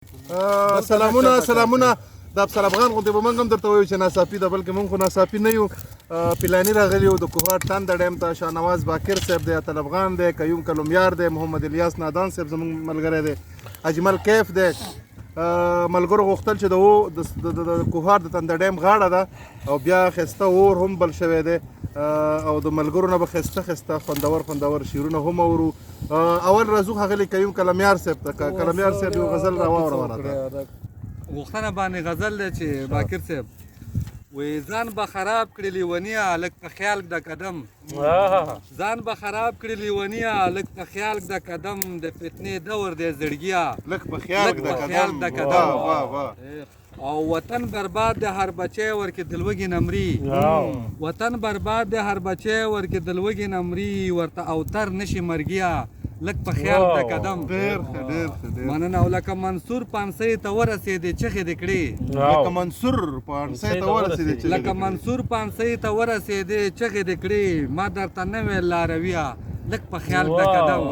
سلامونه د افسر افغان غونډې به موږ هم درته وایو چې ناڅاپي ده، بلکې موږ خو ناڅاپي نه یو. پلاني راغلي یو د کوهاټ تانده ډیم ته. شاهنواز باقر صاحب دی، اتل افغان دی، قیوم کلومیار دی، محمد الیاس نادان صاحب زموږ ملګری دی، اجمل کیف دی. ملګرو غوښتل چې د کوهاټ د تانده ډیم غاړه ده او بیا ښایسته اور هم بل شوی دی او د ملګرو نه به ښایسته خوندور شعرونه هم اورو. اول راځو ښاغلي قیوم کلومیار صاحب ته. کلومیار صاحب یو غزل راواوروه راته. غوښتنه باندې غزل دی چې باقر صاحب وایي ځان به خراب کړي لیونیه لږ په خیال د قدم، ځان به خراب کړي لیونیه لږ په خیال د قدم، د فتنې دور دی زړګیه لږ په خیال د قدم. او وطن برباد د هر بچی ورکې دلوږي نمري، وطن برباد د هر بچی ورکې دلوږي نمري، ورته اوتر نشي مرګیه لږ په خیال د قدم. ډېر ښه مننه. او لکه منصور پانسۍ ته ورسېدې چغې دې کړې، لکه منصور پانسۍ ته ورسېدې چغې دې کړې، ما درته نه ویل لارویه لږ په خیال د قدم.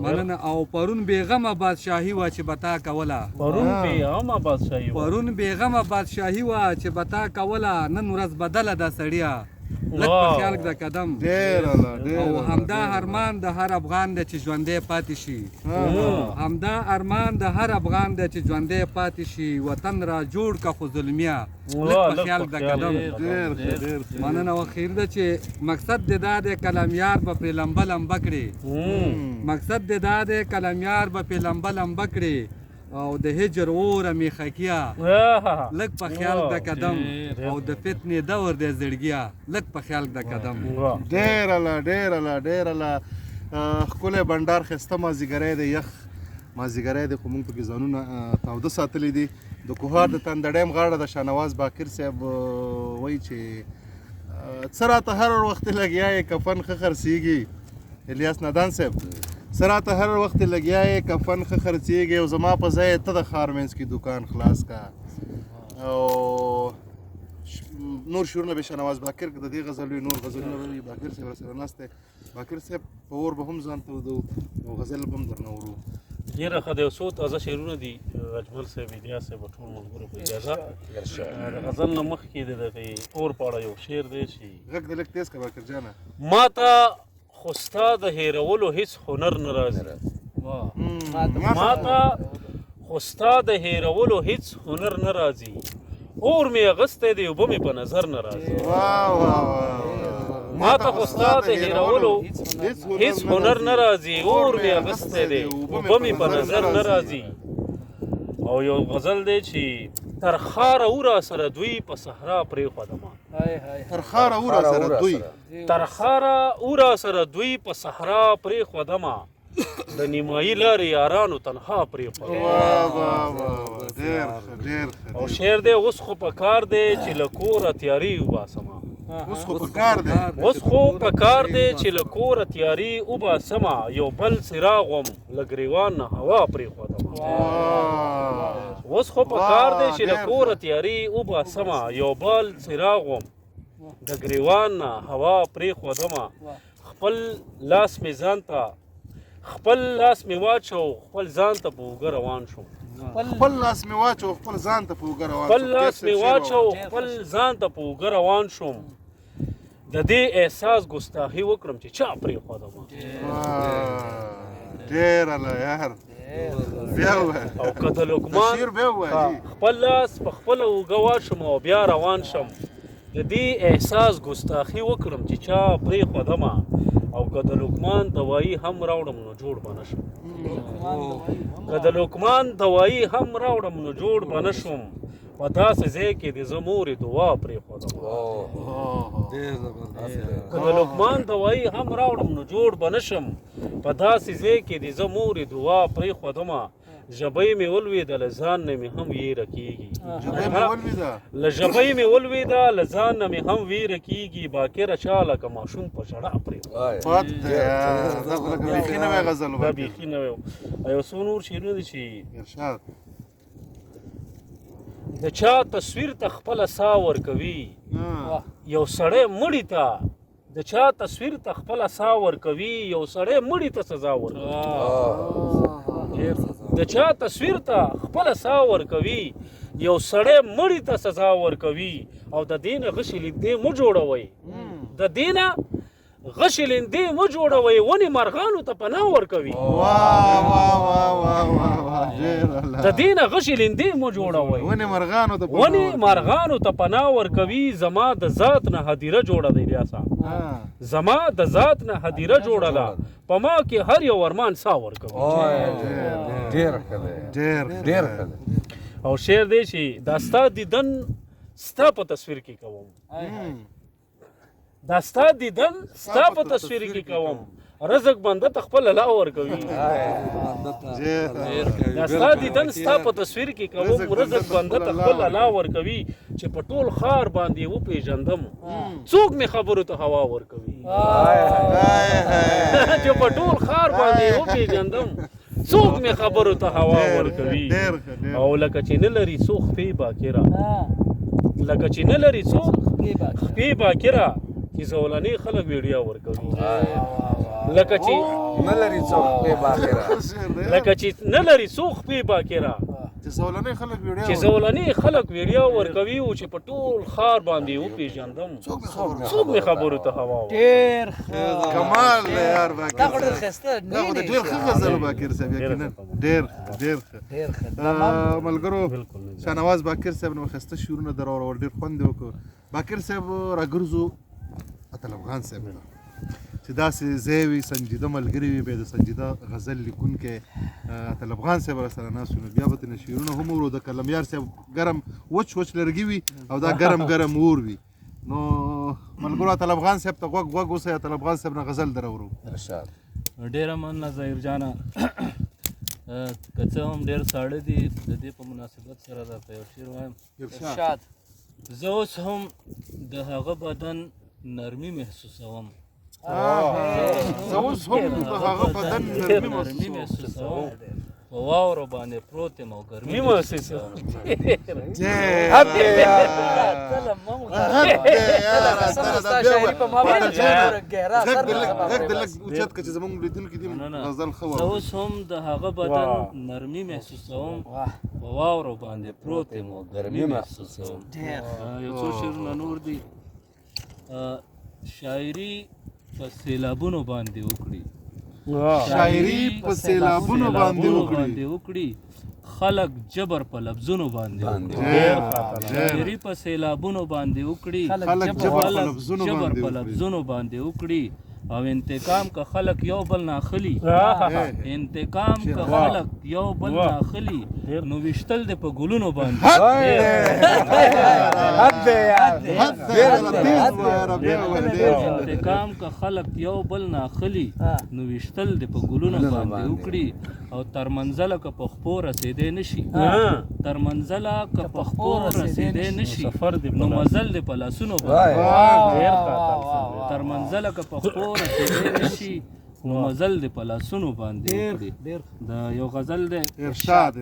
مننه. او پرون بېغمه بادشاهي وه چې به تا کوله، پرون بېغمه بادشاهي وه چې به تا کوله، نن ورځ بدله ده سړیه لږ په خیال د قدم. او همدا ارمان د هر افغان دی چې ژوندی پاتې شي، همدا ارمان د هر افغان دی چې ژوندی پاتې شي، وطن را جوړ که خو ظلمیه لږ په خیال د قدم. مننه. او خیر ده چې مقصد دې دا دی کلمیار به پرې لمبه کړي، مقصد دې دا دی کلمیار به پرې لمبه کړي، او د هجر اوره میخکیه لږ په خیال د قدم، او د فتنې دور دی زړګیه لږ په خیال د قدم. ډېر الله ښکلی بنډار ښایسته مازدیګری دی، یخ مازدیګری دی، خو موږ پکې ځانونه تاوده ساتلی دي. د کوهاټ د تانده ډیم غاړه د شاهنواز باقر صاحب وایي چې څه راته هر وخت لګیا یې کفن ښه خرڅېږي. الیاس نادان صاحب څه راته هر وخت لګیا یې کفن ښه خرڅېږي، او زما په ځای ته د ښار منځ کې دکان خلاص کا. او نور شعرونه به شاهنواز باقر د دې غزلوي نور غزلونه به باقر صاحب راسره ناست دی. باقر صاحب په اور به هم ځان تودو او غزل به هم درنه ورو. ډېره ښه دی. یو څو تازه شعرونه دي اجمل صاحب، الیاس صاحب، ټول ملګرو په اجازه. د غزل نه مخکې د دغې اور په اړه یو شعر دی چې غږ دې لږ تیز کړه باقر جانه. ما ته خو ستا د هېرولو هېڅ هنر نه راځي، ما ته خو ستا د هېرولو هېڅ هنر نه راځي، اور مې اغستی دی اوبه مې په نظر نه راځي، ما ته خو ستا د هېرولو هېڅ هنر نه راځي، اور مې اغستی دی اوبه مې په نظر نه راځي. او یو غزل دی چې تر خاره او را سره دوی په صحرا پرېښودمه، تر خاره او را سره دوی په صحرا پرېښودمه، د نیمایي لارې یارانو تنها پرېښودمه. او شعر دی اوس خو په کار دی چې له کوره تیارې وباسمه، اوس خو په کار دی چې له کوره تیارې وباسمه، یو بل څراغ وم له ګریوان نه هوا پرېښودمه، اوس خو په کار دی چې له کوره تیارې وباسمه، یو بل څراغ وم د ګریوان نه هوا پرېښودمه، خپل لاس مې واچو خپل ځان ته په اوږه روان شوم، خپل لاس مې واچو خپل ځان ته په اوږه روان شوم، د دې احساس ګستاخي وکړم چې چا پرېښودمه. ډېر الله یار بیا ووایه. او که د لقمان خپل لاس په خپله اوږه واچوم او بیا روان شم، د دې احساس ګستاخي وکړم چې چا پرېښودمه، او که د لقمان دوایي هم راوړم نو جوړ به نه شم، که د لقمان دوایي هم راوړم نو جوړ به نه شم، په داسې ځای کې د زه مورې دعا پرېښودمه، که د لقمان دوایي هم راوړم نو جوړ به نه شم، په داسې ځای کې د زه مورې دعا پرېښودمه، ژبۍ مې ولوېده له ځان نه مې هم ویره کېږي، له ژبۍ مې ولوېده له ځان نه مې هم ویره کېږي، باقره چا لکه ماشوم په ژړا پرېښودمه. دا بیخي نوی و. یو څو نور شعرونه دي چې د چا تصویر ته خپله ساه ورکوي، یو سړی مړي ته د چا تصویر ته خپله ساه ورکوي، یو سړی مړي ته سزا ورکوي، د چا تصویر ته خپله سا ورکوي یو سړی مړي ته سزا ورکوي او د دې نه غشي لیندې مه جوړوئ د دې نه غشي لیندې مه جوړوئ ونې مرغانو ته پناه ورکوي د دې نه غشي لیندې مه جوړوئ ونې مرغانو ته پناه ورکوي زما د ذات نه هدیره جوړه دی الیاسا زما د ذات نه هدیره جوړه ده په ما کې هر یو ارمان سا ورکوي ډېر او شعر دی چې دا ستا دیدن ستا په تصویر کې کوم دا ستا دیدن ستا په تصویر کې کوم رزق بنده ته خپل الله ورکوي دا ستا دیدن ستا په تصویر کې کوم رزق بنده ته خپل الله ورکوي چې په ټول ښار باندې وپېژندم څوک مې خبرو ته هوا ورکوي چې په ټول ښار باندې وپېژندم څوک مې خبرو ته هوا ورکوي او لکه چې نه لري څو خپې باکره لکه چې نه لري څو خپې باکره چې زولنې خلک ویډیا ورکوي لکه چې نه لري څوک خپې باکره لکه چې نه لري څو خپې باکره چې زولنې خلک ویډیا ورکوي او چې په ټول ښار باندې وپېژندم څوک مې خبرو ته هوا ډېر کمال دی یار باکر دا خو ډېر ښایسته دا خو ډېر ښه غزل باکر صاحب یقینا ډېر ښه ملګرو شاهنواز باکر صاحب نو ښایسته شعرونه در اورول ډېر خوند یې وکړو باکر صاحب راګرځو اتل افغان صاحب ته چې داسې ځای وي سنجیده ملګري وي بیا د سنجیده غزل لیکونکی اتل افغان صاحب راسره ناست وي نو بیا به ترنه شعرونه هم اورو د قلمیار صاحب ګرم وچ لرګي وي او دا ګرم اور وي نو ملګرو اتل افغان صاحب ته غوږ اوسئ اتل افغان صاحب نه غزل در اورو ډېره مننه ظاهر جانه که څه هم ډېر ساړه دي د دې په مناسبت سره درته یو شعر وایم ارشاد زه اوس هم د هغه بدن نرمي محسوسوم زه اوس هم د هغه بدن نرمي محسوسوم په واورو باندې پروت یم او ګرمي محسوسوم زه اوس هم د هغه بدن نرمي محسوسوم په واورو باندې پروت یم او ګرمي محسوسوم یو څو شعرونه نور دي شاعري په سیلابونو باندې وکړي شاعري په سیلابونو باندې وکړي خلق جبر په لفظونو باندې شاعري په سیلابونو باندې وکړي خلق جبر په لفظونو باندې وکړي او انتقام که خلق یو بل ناخلی انتقام که خلق یو بل ناخلی نو وشتل د په ګلونو باندې انتقام که خلق یو بل ناخلی نو وشتل د په ګلونو باندې وکړي او تر منزله که په خپو رسېدی نشي تر منزله که په خپو رسېدی نشي نو مزل د په لاسونو باندې تر منزله که په خپو رسېدی نشي نو مزل د په لاسونو باندې وکړي دا یو غزل دی ارشاد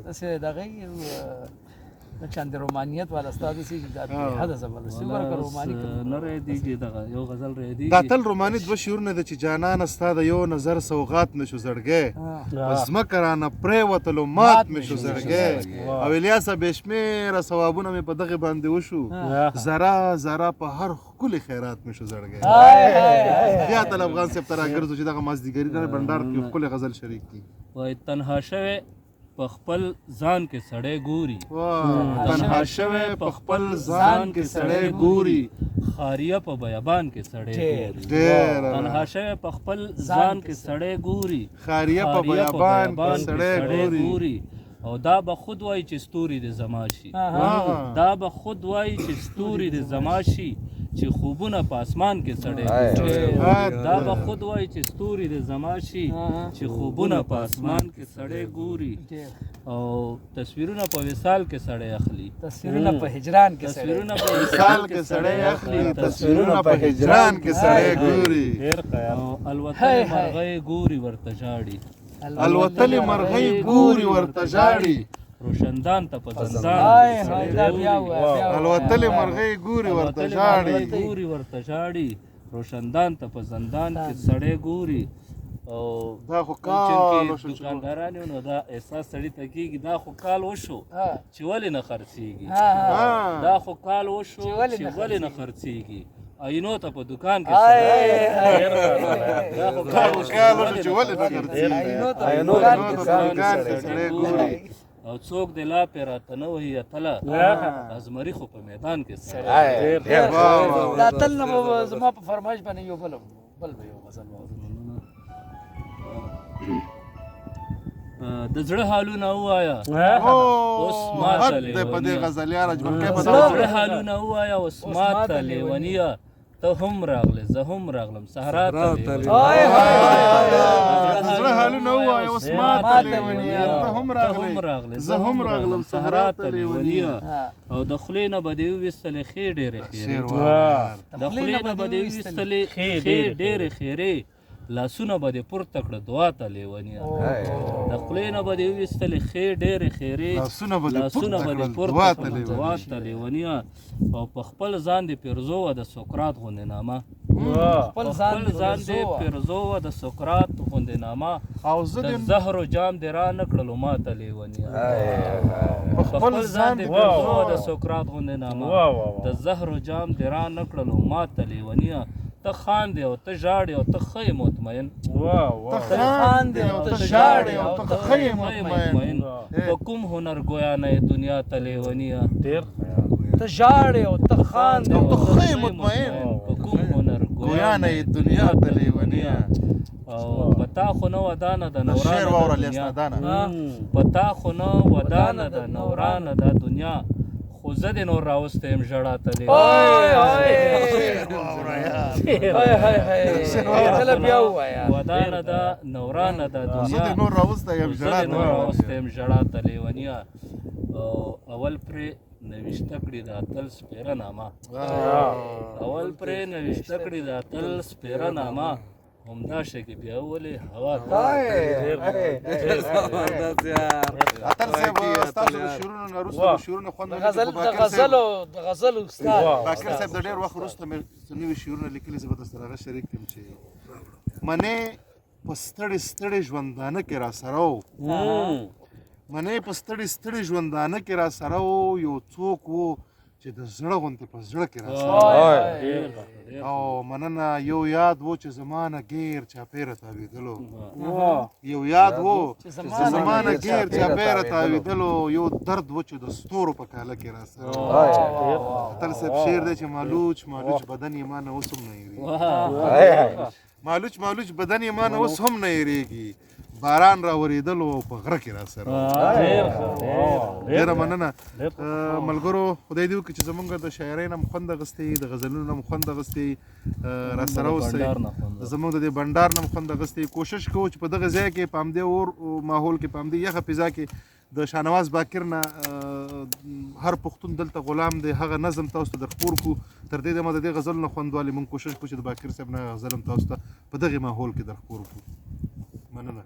داسې دغه د چند رومانیت والا استاد سي دا په حد زبردست ورکه رومانی نه ریدیږي دغه یو غزل ریدیږي دا تل رومانی دوه شعرونه د چې جانان ستا د یو نظر سوغات نشو زړګی زمکه رانه پرېوتلو مات مې شو زړګی او الیاسا بېشمېره ثوابونه مې په دغې باندې وشو ذره په هر ښکلي خیرات مې شو زړګی بیا اتل افغان صاحب ته راګرځو چې دغه مازدیګري بنډار کې ښکلې غزل شریک کړي وایي تنها شوی په خپل ځان کې سړی ګوري تنها شوی په خپل ځان کې سړی ګوري خاریه په بیابان کې سړی ګوري تنها شوی په خپل ځان کې سړی ګوري خاریه په بیابان کې سړی ګوري او دا به خود وایي چې ستوري د زما شي دا به خود وایي چې ستوري د زما شي چې خوبونه په اسمان کې سړی دا به خود وایي چې ستوري د زما شي چې خوبونه په اسمان کې سړی ګوري او تصویرونه په وصال کې سړی اخلي تصویرونه په هجران کې تصویرونه په وصال کې سړی اخلي تصویرونه په هجران کې سړی ګوري او الوتلې مرغۍ ګوري ورته ژاړي الوتلې مرغۍ ګوري ورته ژاړي روشندان ته په زندان الوتلې مرغۍ ګوري ورته ژاړي ګوري ورته ژاړي روشندان ته په زندان کې سړی ګوري او دا خو کوم کال چې وشو چې دکانداران یو نو دا احساس سړي ته کېږي دا خو کال وشو چې ولې نه خرڅېږي دا خو کال وشو چې ولې نه خرڅېږي عینو ته په دکان کې دا خو کال وشو چې ولې نه خرڅېږي عینو ته عینو ته په دکان کې سړی ګوري او څوک د لا پیراته نه وهي اتله ازمري خو په میدان کې سره دا تل نه به زما په فرمایش باندې یو بل به یو غزل د زړه حالونه ووایه اوس ما ته حد دی په دې غزلیار اجمل د زړه حالونه ووایه اوس ما ته لیونیه ته هم راغلې زه هم راغلم صحرا ته زړه حالونه ووایه اوس ما ته لیونیه ته هم راغلې زه هم راغلم صحرا ته لیونیه او د خولې نه به دې وویستلې ښې ډېرې خیرې د خولې نه به دې وویستلې ښې ډېرې خیرې لاسونه به دې پورته کړه دعا ته لیونیه د خولې نه به دې وویستلې ښې ډېرې خیرې لاسونه به دې پورته کړه دعا ته لیونیه او په خپل ځان دې پیرزو وه د سقراط غوندې نامه خپل ځان دې پیرزو وه د سقراط غوندې نامه د زهرو جام دې را نه کړلو ما ته لیونیه خپل ځان دې پیرزو وه د سقراط غوندې نامه د زهرو جام دې را نه کړلو ما ته لیونیه ته خاندې او ته ژاړې او ته ښه مطمئن ته خاندې او ته ژاړې او ته ښه مطمئن په کوم هنر ګویا نه یې دنیا ته لیونیه ته ژاړې او ته خاندې او ته ښه مطمئن په کوم هنر ګویا نه یې دنیا ته لیونیه او په تا خو نه ودانه د نورانه د دنیا په تا خو نه ودانه د نورانه د دنیا خو زه دې نور راوستی یم ژړا ته ودانه ده نورانه ده دنیا زه دې نور راوستی یم ژړا ته لیونیه اول پرې نوشته کړي د اتل سپېره نامه اول پرې نوشته کړي د اتل سپېره نامه همدا شګې بیا ولې هوا اتل صاحب ستاسو د شعرونو نه وروسته د شعرونو خوند د غزلو استاد باقر صاحب د ډېر وخت وروسته مې نوي شعرونه لیکلي زه به درسره هغه شریک کړم چې منې په ستړې ستړې ژوندانه کې را سره و منې په ستړې ستړې ژوندانه کې را سره و یو څوک و چې د زړه غوندې په زړه کې را سره او مننه یو یاد و چې زمانه غیر چاپېره تاوېدلو یو یاد و چې زمانه غیر چاپېره تاوېدلو یو درد و چې د ستورو په کاله کې را سره اتل صاحب شعر دی چې مالوچ مالوچ بدن یې ما نه اوس هم نه هېرېږي مالوچ بدن یې ما نه اوس هم نه هېرېږي باران را ورېدلو په غره کې را سره ډېره مننه ملګرو خدای دې وکړي چې زمونږ د شاعرۍ نه مو خوند اخیستی د غزلونو نه مو خوند اخیستی را سره اوسئ زمونږ د دې بنډار نه مو خوند اخیستی کوشش کوو چې په دغه ځای کې په همدې اور ماحول کې په همدې یخه فضا کې د شاهنواز باقر نه هر پښتون دلته غلام دی هغه نظم تاسو ته درخپور کړو تر دې دمه د دې غزل نه خوندوالي مونږ کوشش کوو چې د باقر صاحب نه غزل هم تاسو ته په دغې ماحول کې درخپور کړو مننه